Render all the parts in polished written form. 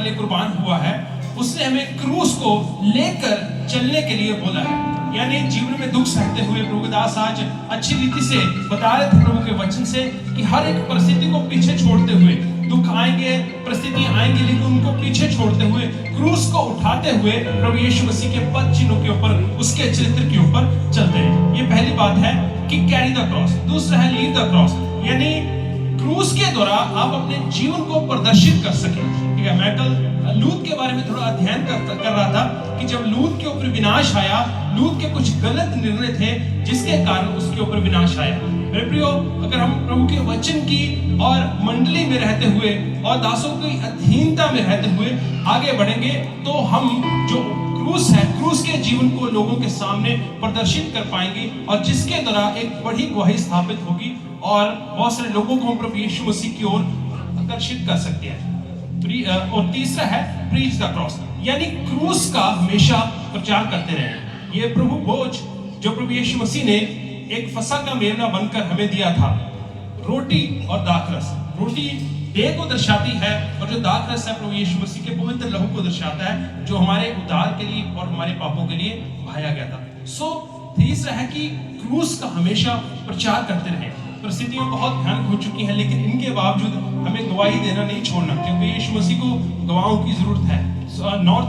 हमारे लिए कुर्बान हुआ है, उसने हमें क्रूस को लेकर चलने के लिए बोला है। यानी जीवन में दुख सहते हुए प्रभु दास आज अच्छी रीति से बता रहे थे प्रभु के वचन से कि हर एक परिस्थिति को पीछे छोड़ते हुए, दुख आएंगे, परिस्थितियां आएंगी, लेकिन उनको पीछे छोड़ते हुए, क्रूस को उठाते हुए प्रभु यीशु मसीह के पद चिन्हों के ऊपर, उसके चरित्र के ऊपर चलते हैं। ये पहली बात है कि कैरी द क्रॉस। दूसरा है लीव द क्रॉस, यानी क्रूस के द्वारा आप अपने जीवन को प्रदर्शित कर सकें। ठीक है, मैं कल लूत के बारे में थोड़ा अध्ययन कर रहा था कि जब लूत के ऊपर विनाश आया, लूत के कुछ गलत निर्णय थे जिसके कारण उसके ऊपर विनाश आया। मेरे प्रियो, अगर हम प्रभु के वचन की और मंडली में रहते हुए और दासों की अधीनता में रहते हुए आगे बढ़ेंगे तो हम जो क्रूस है, क्रूस के जीवन को लोगों के सामने प्रदर्शित कर पाएंगे और जिसके द्वारा एक बड़ी गवाही स्थापित होगी और बहुत सारे लोगों को हम प्रभु यीशु मसीह की ओर आकर्षित कर सकते हैं। और तीसरा है प्रीच द क्रॉस, यानी क्रूस का हमेशा प्रचार करते रहे। ये प्रभु भोज जो प्रभु यीशु मसीह ने एक फसह का मेमना बनकर हमें दिया था, रोटी और दाखरस। रोटी देह को दर्शाती है और जो दाखरस है प्रभु यीशु मसीह के पवित्र लहू को दर्शाता है, जो हमारे उद्धार के लिए और हमारे पापों के लिए बहाया गया था। तीसरा है कि क्रूस का हमेशा प्रचार करते रहे। परिस्थितियां बहुत भयानक हो चुकी हैं, लेकिन इनके बावजूद हमें गवाही देना नहीं छोड़ना, क्योंकि यीशु मसीह को गवाहों की जरूरत है। नॉर्थ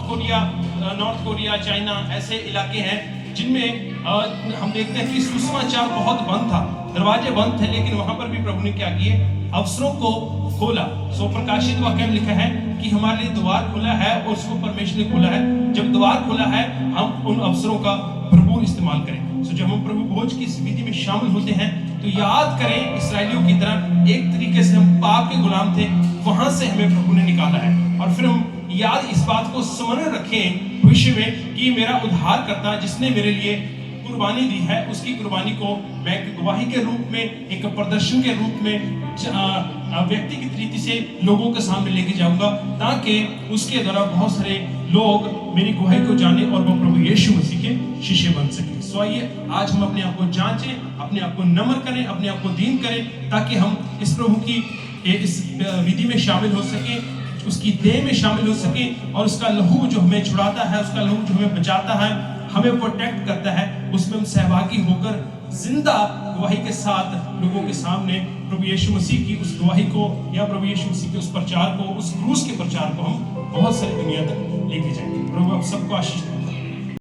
कोरिया, चाइना ऐसे इलाके हैं जिनमें हम देखते हैं कि सुसमाचार बहुत बंद था, दरवाजे बंद थे, लेकिन वहां पर भी प्रभु ने क्या किए, अवसरों को खोला। प्रकाशित वाक्य में लिखा है कि हमारे लिए द्वार खुला है और उसको परमेश्वर ने खोला है। जब द्वार खुला है, हम उन अवसरों का भरपूर इस्तेमाल करें। जब हम प्रभु भोज की इस विधि में शामिल होते हैं तो याद करें, इसराइलियों की तरह एक तरीके से हम पाप के गुलाम थे, वहां से हमें प्रभु ने निकाला है। और फिर हम याद इस बात को स्मरण रखें भविष्य में कि मेरा उद्धार करता जिसने मेरे लिए कुर्बानी दी है, उसकी कुर्बानी को मैं एक गवाही के रूप में, एक प्रदर्शन के रूप में व्यक्तिगत रीति से लोगों के सामने लेके जाऊंगा, ताकि उसके द्वारा बहुत सारे लोग मेरी गवाही को जाने और वो प्रभु यीशु मसीह के शिष्य बन सके। आइए आज हम अपने आप को जांचें, अपने आप को नम्र करें, अपने आप को दीन करें, ताकि हम इस प्रभु की इस विधि में शामिल हो सके, उसकी देह में शामिल हो सके और उसका लहू जो हमें छुड़ाता है, उसका लहू जो हमें बचाता है, हमें प्रोटेक्ट करता है, उसमें हम सहभागी होकर जिंदा गवाही के साथ लोगों के सामने प्रभु यीशु मसीह की उस गवाही को या प्रभु यीशु मसीह के उस प्रचार को, उस क्रूस के प्रचार को हम बहुत सारी दुनिया तक लेके जाएंगे। प्रभु आप सबको आशीष